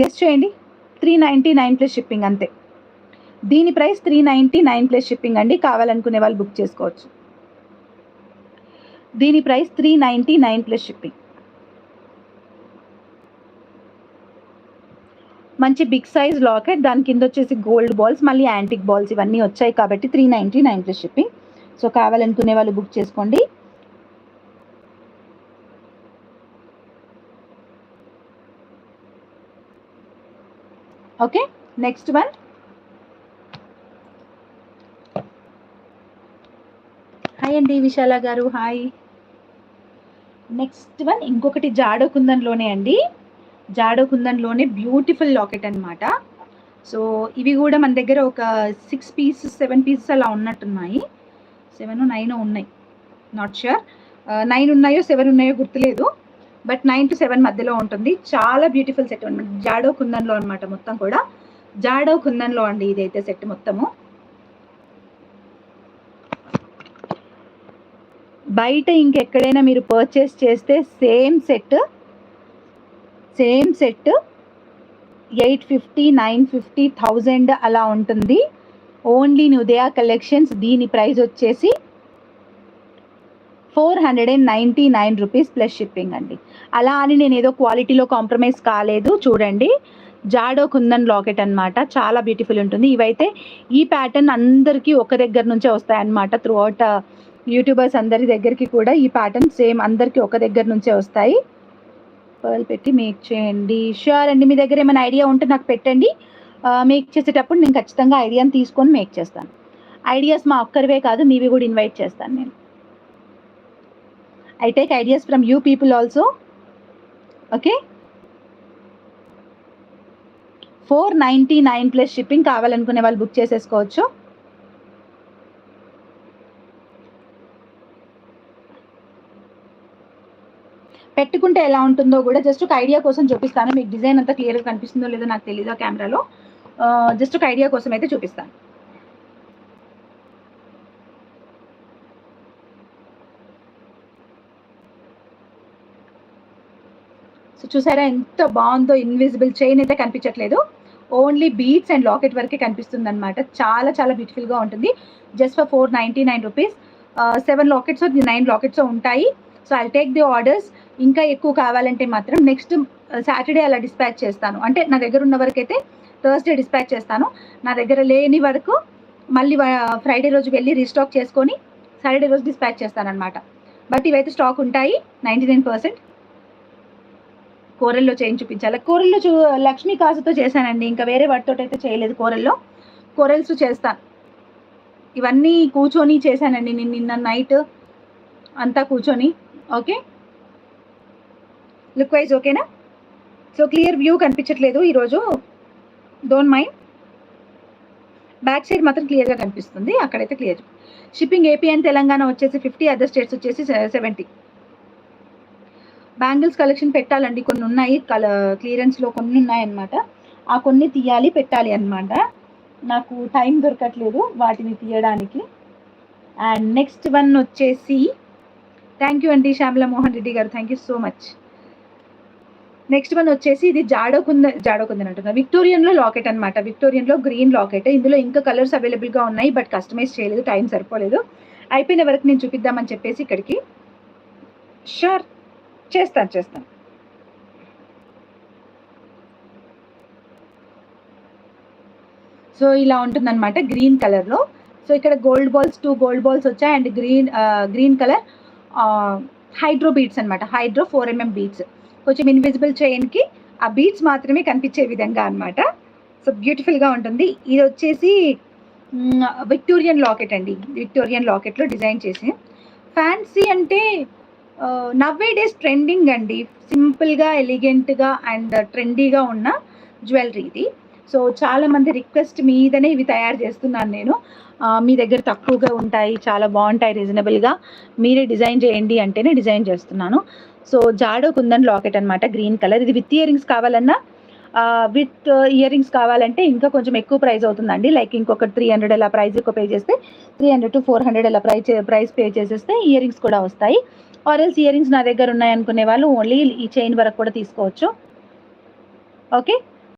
Guess చేయండి. 399 plus shipping అంతే. దీని ప్రైస్ 399 ప్లస్ షిప్పింగ్ అండి. కావాలనుకునే వాళ్ళు బుక్ చేసుకోవచ్చు. దీని ప్రైస్ 399 ప్లస్ షిప్పింగ్. మంచి బిగ్ సైజ్ లాకెట్, దాని కింద వచ్చేసి గోల్డ్ బాల్స్, మళ్ళీ యాంటిక్ బాల్స్ ఇవన్నీ వచ్చాయి కాబట్టి 399 ప్లస్ షిప్పింగ్. సో కావాలనుకునే వాళ్ళు బుక్ చేసుకోండి. Okay, next one. హాయ్ అండి విశాల గారు, హాయ్. నెక్స్ట్ వన్ ఇంకొకటి జాడో కుందన్లోనే అండి. జాడో కుందన్లోనే బ్యూటిఫుల్ లాకెట్ అనమాట. సో ఇవి కూడా మన దగ్గర ఒక 6 పీసెస్ 7 పీసెస్ అలా ఉన్నట్టున్నాయి. 7 9 ఉన్నాయి, నాట్ ష్యూర్. 9 ఉన్నాయో 7 ఉన్నాయో గుర్తులేదు, బట్ 9 to 7 మధ్యలో ఉంటుంది. చాలా బ్యూటిఫుల్ సెట్ అనమాట. జాడో కుందన్లో అనమాట, మొత్తం కూడా జాడో కుందన్లో అండి ఇదైతే సెట్ మొత్తము. బయట ఇంకెక్కడైనా మీరు పర్చేస్ చేస్తే సేమ్ సెట్ 850 950 1000 అలా ఉంటుంది. ఓన్లీ ఉదయ కలెక్షన్స్ దీని ప్రైస్ వచ్చేసి 499 రూపీస్ ప్లస్ షిప్పింగ్ అండి. అలా అని నేను ఏదో క్వాలిటీలో కాంప్రమైజ్ కాలేదు. చూడండి, జాడో కుందన్ లాకెట్ అనమాట, చాలా బ్యూటిఫుల్ ఉంటుంది. ఇవైతే ఈ ప్యాటర్న్ అందరికీ ఒక దగ్గర నుంచే వస్తాయన్నమాట. త్రూ అవుట్ యూట్యూబర్స్ అందరి దగ్గరికి కూడా ఈ ప్యాటర్న్ సేమ్ అందరికీ ఒక దగ్గర నుంచే వస్తాయి. పర్ల్ పెట్టి మేక్ చేయండి. ష్యూర్ అండి, మీ దగ్గర ఏమైనా ఐడియా ఉంటే నాకు పెట్టండి. మేక్ చేసేటప్పుడు నేను ఖచ్చితంగా ఐడియాని తీసుకొని మేక్ చేస్తాను. ఐడియాస్ మా ఒక్కరివే కాదు, మీవి కూడా ఇన్వైట్ చేస్తాను నేను. I take ideas from you people also. Okay, 499 plus shipping. కావాలనుకునే వాళ్ళు బుక్ చేసేసుకోవచ్చు. పెట్టుకుంటే ఎలా ఉంటుందో కూడా జస్ట్ ఒక ఐడియా కోసం చూపిస్తాను. మీకు డిజైన్ అంతా క్లియర్గా కనిపిస్తుందో లేదో నాకు తెలీదు ఆ కెమెరాలో. జస్ట్ ఒక ఐడియా కోసం అయితే చూపిస్తాను. సో చూసారా ఎంత బాగుందో. ఇన్విజిబుల్ చైన్ అయితే కనిపించట్లేదు, ఓన్లీ బీడ్స్ అండ్ లాకెట్ వరకే కనిపిస్తుంది అనమాట. చాలా చాలా బ్యూటిఫుల్గా ఉంటుంది. Just for 499 rupees. 7 lockets 9 lockets ఉంటాయి. So I take the orders. ఇంకా ఎక్కువ కావాలంటే మాత్రం నెక్స్ట్ సాటర్డే అలా డిస్పాచ్ చేస్తాను. అంటే నా దగ్గర ఉన్న వరకు అయితే థర్స్డే డిస్పాచ్ చేస్తాను. నా దగ్గర లేని వరకు మళ్ళీ ఫ్రైడే రోజు వెళ్ళి రీస్టాక్ చేసుకొని సాటర్డే రోజు డిస్పాచ్ చేస్తాను అనమాట. బట్ ఇవైతే స్టాక్ ఉంటాయి 99%. కోరల్లో చేయించి చూపించాలి. కోరల్లో లక్ష్మీ కాసుతో చేశానండి, ఇంకా వేరే వాటితో అయితే చేయలేదు. కోరల్స్ చేస్తాను. ఇవన్నీ కూర్చొని చేశానండి నేను నిన్న నైట్ అంతా కూర్చొని. ఓకే, లుక్ వైజ్ ఓకేనా? సో క్లియర్ వ్యూ కనిపించట్లేదు ఈరోజు, డోంట్ మైండ్. బ్యాక్ సైడ్ మాత్రం క్లియర్గా కనిపిస్తుంది, అక్కడైతే clear. Shipping AP and Telangana వచ్చేసి 50, అదర్ స్టేట్స్ వచ్చేసి 70. బ్యాంగిల్స్ కలెక్షన్ పెట్టాలండి, కొన్ని ఉన్నాయి క్లియరెన్స్లో కొన్ని ఉన్నాయన్నమాట. ఆ కొన్ని తీయాలి పెట్టాలి అనమాట. నాకు టైం దొరకట్లేదు వాటిని తీయడానికి. అండ్ నెక్స్ట్ వన్ వచ్చేసి, థ్యాంక్ యూ అండి శ్యామల మోహన్ రెడ్డి గారు, thank you so much. Next one వచ్చేసి ఇది జాడో కుందన్ అంటున్నా, విక్టోరియన్లో లాకెట్ అనమాట. విక్టోరియన్లో గ్రీన్ లాకెట్. ఇందులో ఇంకా కలర్స్ అవైలబుల్గా ఉన్నాయి, బట్ కస్టమైజ్ చేయలేదు, టైం సరిపోలేదు. అయిపోయిన వరకు నేను చూపిద్దామని చెప్పేసి ఇక్కడికి. షూర్, చేస్తాను. సో ఇలా ఉంటుందన్నమాట గ్రీన్ కలర్లో. సో ఇక్కడ గోల్డ్ బాల్స్ 2 గోల్డ్ బాల్స్ వచ్చాయి. And green colour hydro beads అనమాట. Hydro 4mm beads. కొంచెం ఇన్విజిబుల్ చైన్కి ఆ బీడ్స్ మాత్రమే కనిపించే విధంగా అనమాట. సో బ్యూటిఫుల్గా ఉంటుంది. ఇది వచ్చేసి విక్టోరియన్ లాకెట్ అండి. విక్టోరియన్ లాకెట్లో డిజైన్ చేసి, ఫ్యాన్సీ అంటే నవ్వే డేస్ ట్రెండింగ్ అండి. సింపుల్గా, ఎలిగెంట్గా అండ్ ట్రెండీగా ఉన్న జ్యువెలరీ ఇది. సో చాలామంది రిక్వెస్ట్ మీదనే ఇవి తయారు చేస్తున్నాను నేను. మీ దగ్గర తక్కువగా ఉంటాయి, చాలా బాగుంటాయి, రీజనబుల్గా, మీరే డిజైన్ చేయండి అంటేనే డిజైన్ చేస్తున్నాను. సో జాడో కుందన్ లాకెట్ అనమాట, గ్రీన్ కలర్. ఇది విత్ ఇయర్ రింగ్స్ కావాలన్నా, విత్ ఇయర్ రింగ్స్ కావాలంటే ఇంకా కొంచెం ఎక్కువ ప్రైస్ అవుతుందండి. లైక్ ఇంకొక 300 అలా ప్రైస్ ఎక్కువ పే చేస్తే, 300 to 400 అలా ప్రైస్ పే చేసేస్తే ఇయర్ రింగ్స్ కూడా వస్తాయి. ఆర్ఎల్స్ ఇయర్ రింగ్స్ నా దగ్గర ఉన్నాయనుకునే వాళ్ళు ఓన్లీ ఈ చైన్ వరకు కూడా తీసుకోవచ్చు. ఓకే.